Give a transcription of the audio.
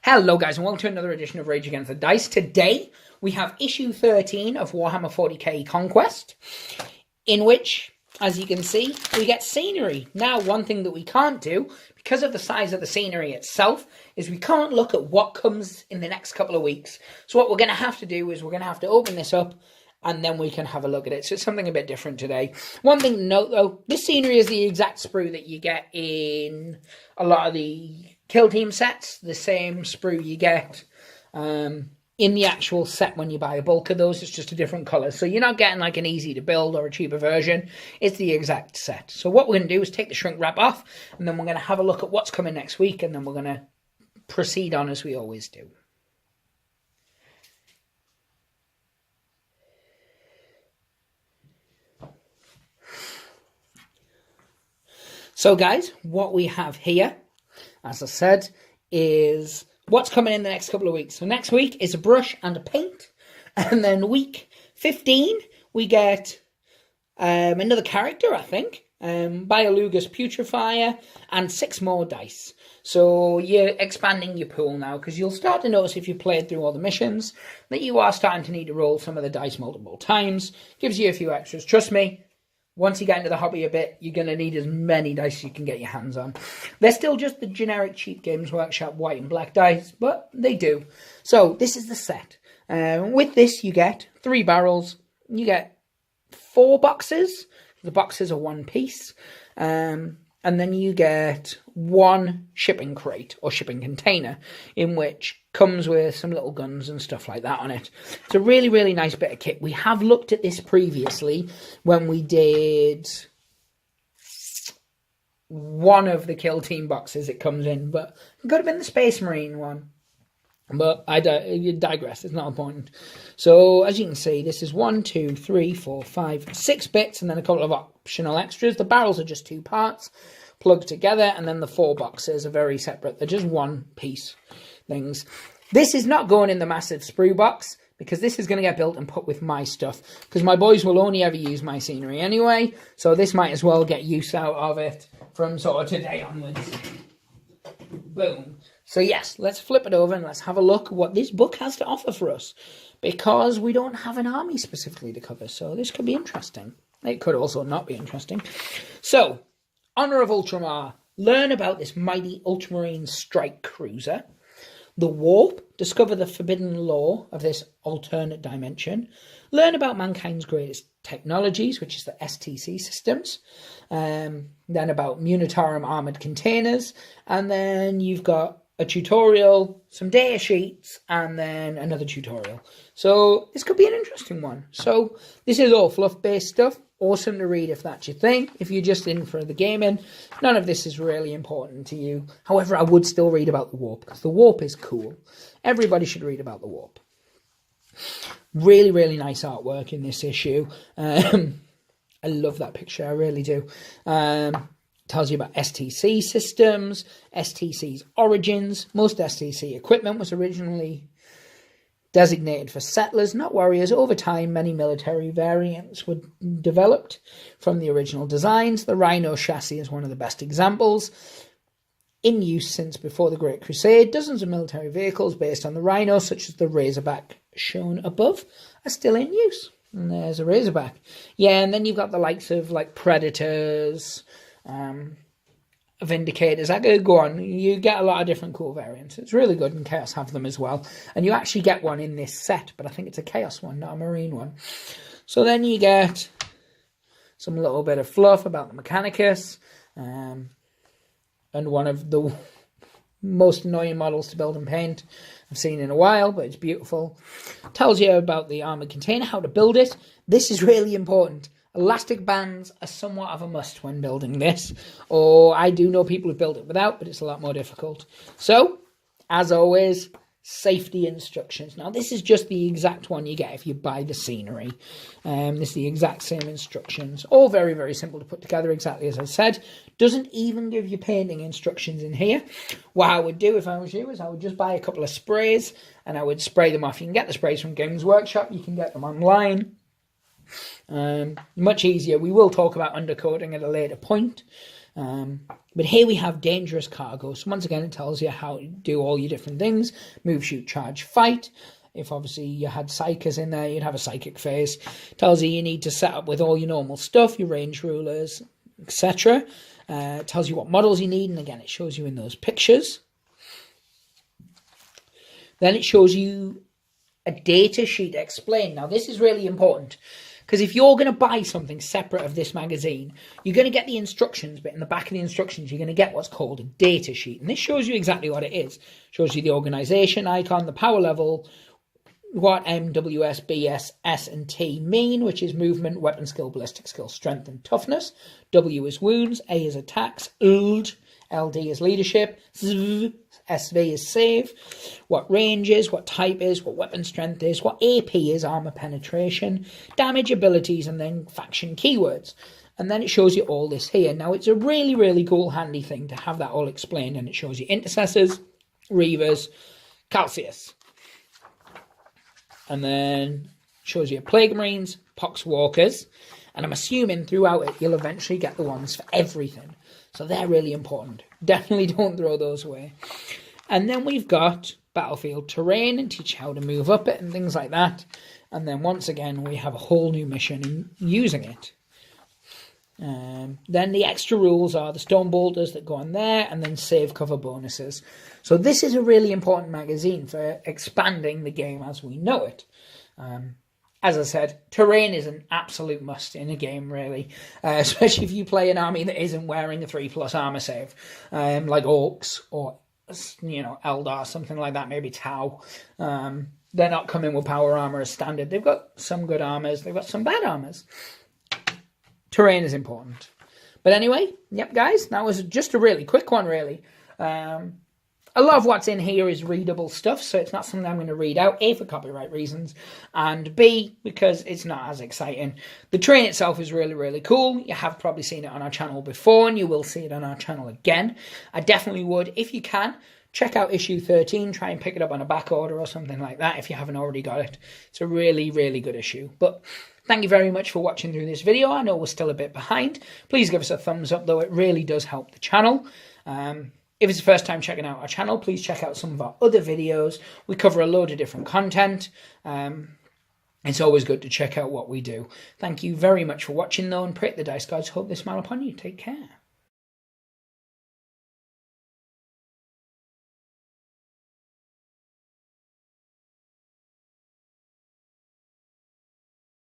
Hello guys and welcome to another edition of Rage Against the Dice. Today we have issue 13 of Warhammer 40k Conquest, in which, as you can see, we get scenery. Now, one thing that we can't do, because of the size of the scenery itself, is we can't look at what comes in the next couple of weeks. So what we're going to have to do is we're going to have to open this up and then we can have a look at it. So it's something a bit different today. One thing to note though, this scenery is the exact sprue that you get in a lot of the Kill Team sets. The same sprue you get in the actual set when you buy a bulk of those. It's just a different colour. So you're not getting like an easy to build or a cheaper version. It's the exact set. So what we're going to do is take the shrink wrap off, and then we're going to have a look at what's coming next week, and then we're going to proceed on as we always do. So guys, what we have here, as I said, is what's coming in the next couple of weeks. So next week is a brush and a paint. And then week 15, we get another character, I think. Biolugus Putrefier and 6 more dice. So you're expanding your pool now, because you'll start to notice if you've played through all the missions that you are starting to need to roll some of the dice multiple times. Gives you a few extras. Trust me. Once you get into the hobby a bit, you're going to need as many dice as you can get your hands on. They're still just the generic cheap Games Workshop white and black dice, but they do. So this is the set. With this, you get 3 barrels. You get 4 boxes. The boxes are 1 piece. And then you get 1 shipping crate or shipping container, in which comes with some little guns and stuff like that on it. It's a really, really nice bit of kit. We have looked at this previously when we did one of the Kill Team boxes it comes in, but it could have been the Space Marine one. But I digress, it's not important. So, as you can see, this is 1, 2, 3, 4, 5, 6 bits, and then a couple of optional extras. The barrels are just 2 parts plugged together, and then the 4 boxes are very separate. They're just 1 piece things. This is not going in the massive sprue box, because this is going to get built and put with my stuff, because my boys will only ever use my scenery anyway, so this might as well get use out of it from sort of today onwards. Boom. So yes, let's flip it over and let's have a look at what this book has to offer for us, because we don't have an army specifically to cover, so this could be interesting. It could also not be interesting. So, Honor of Ultramar. Learn about this mighty Ultramarine strike cruiser. The Warp. Discover the forbidden law of this alternate dimension. Learn about mankind's greatest technologies, which is the STC systems. Then about Munitarum armoured containers. And then you've got a tutorial, some data sheets, and then another tutorial. So this could be an interesting one. So this is all fluff-based stuff. Awesome to read if that's your thing. If you're just in for the gaming, none of this is really important to you. However, I would still read about the Warp, because the Warp is cool. Everybody should read about the Warp. Really, really nice artwork in this issue. I love that picture, I really do. Tells you about STC systems, STC's origins. Most STC equipment was originally designated for settlers, not warriors. Over time, many military variants were developed from the original designs. The Rhino chassis is one of the best examples. In use since before the Great Crusade, dozens of military vehicles based on the Rhino, such as the Razorback shown above, are still in use. And there's a Razorback. Yeah, and then you've got the likes of like Predators, Vindicators. I could go on. You get a lot of different cool variants. It's really good, and Chaos have them as well. And you actually get one in this set, but I think it's a Chaos one, not a Marine one. So then you get some little bit of fluff about the Mechanicus, and one of the most annoying models to build and paint I've seen in a while, but it's beautiful. Tells you about the armored container, how to build it. This is really important. Elastic bands are somewhat of a must when building this, or I do know people who've built it without, but it's a lot more difficult. So, as always, safety instructions. Now, this is just the exact one you get if you buy the scenery. This is the exact same instructions. All very, very simple to put together, exactly as I said. Doesn't even give you painting instructions in here. What I would do if I was you is I would just buy a couple of sprays, and I would spray them off. You can get the sprays from Games Workshop. You can get them online. Much easier. We will talk about undercoating at a later point. But here we have dangerous cargo. So once again, it tells you how to do all your different things. Move, shoot, charge, fight. If obviously you had psychers in there, you'd have a psychic phase. Tells you need to set up with all your normal stuff, your range rulers, etc. Tells you what models you need, and again, it shows you in those pictures. Then it shows you a data sheet explained. Now, this is really important, because if you're going to buy something separate of this magazine, you're going to get the instructions, but in the back of the instructions, you're going to get what's called a data sheet. And this shows you exactly what it is. It shows you the organization icon, the power level, what M, W, S, B, S, S, and T mean, which is movement, weapon skill, ballistic skill, strength, and toughness. W is wounds, A is attacks, LD is leadership, SV is save, what range is, what type is, what weapon strength is, what AP is, armor penetration, damage abilities, and then faction keywords. And then it shows you all this here. Now, it's a really, really cool, handy thing to have that all explained, and it shows you intercessors, reavers, Calcius. And then shows you plague marines, pox walkers, and I'm assuming throughout it you'll eventually get the ones for everything. So they're really important. Definitely don't throw those away. And then we've got battlefield terrain and teach how to move up it and things like that. And then once again we have a whole new mission in using it. Then the extra rules are the stone boulders that go on there, and then save cover bonuses. So this is a really important magazine for expanding the game as we know it. As I said, terrain is an absolute must in a game, really, especially if you play an army that isn't wearing a 3+ armor save, like orcs or, you know, Eldar, something like that, maybe Tau. They're not coming with power armor as standard. They've got some good armors, they've got some bad armors. Terrain is important. But anyway, yep, guys, that was just a really quick one, really. A lot of what's in here is readable stuff, so it's not something I'm going to read out, A, for copyright reasons, and B, because it's not as exciting. The train itself is really, really cool. You have probably seen it on our channel before, and you will see it on our channel again. I definitely would, if you can, check out issue 13, try and pick it up on a back order or something like that if you haven't already got it. It's a really, really good issue. But thank you very much for watching through this video. I know we're still a bit behind. Please give us a thumbs up, though. It really does help the channel. If it's the first time checking out our channel, please check out some of our other videos. We cover a load of different content. It's always good to check out what we do. Thank you very much for watching, though, and pray the dice gods hope they smile upon you. Take care.